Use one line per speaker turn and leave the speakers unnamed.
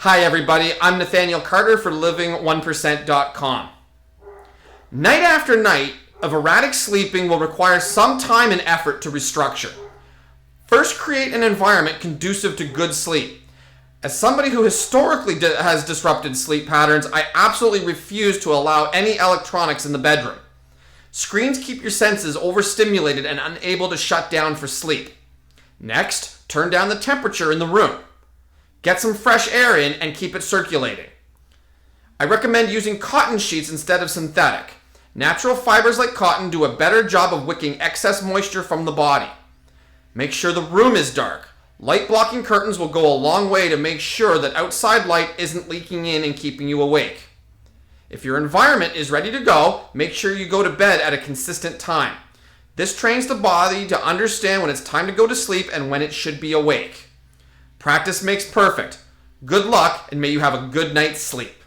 Hi everybody, I'm Nathaniel Carter for living1%.com. Night after night of erratic sleeping will require some time and effort to restructure. First, create an environment conducive to good sleep. As somebody who historically has disrupted sleep patterns, I absolutely refuse to allow any electronics in the bedroom. Screens keep your senses overstimulated and unable to shut down for sleep. Next, turn down the temperature in the room. Get some fresh air in and keep it circulating. I recommend using cotton sheets instead of synthetic. Natural fibers like cotton do a better job of wicking excess moisture from the body. Make sure the room is dark. Light blocking curtains will go a long way to make sure that outside light isn't leaking in and keeping you awake. If your environment is ready to go, make sure you go to bed at a consistent time. This trains the body to understand when it's time to go to sleep and when it should be awake. Practice makes perfect. Good luck, and may you have a good night's sleep.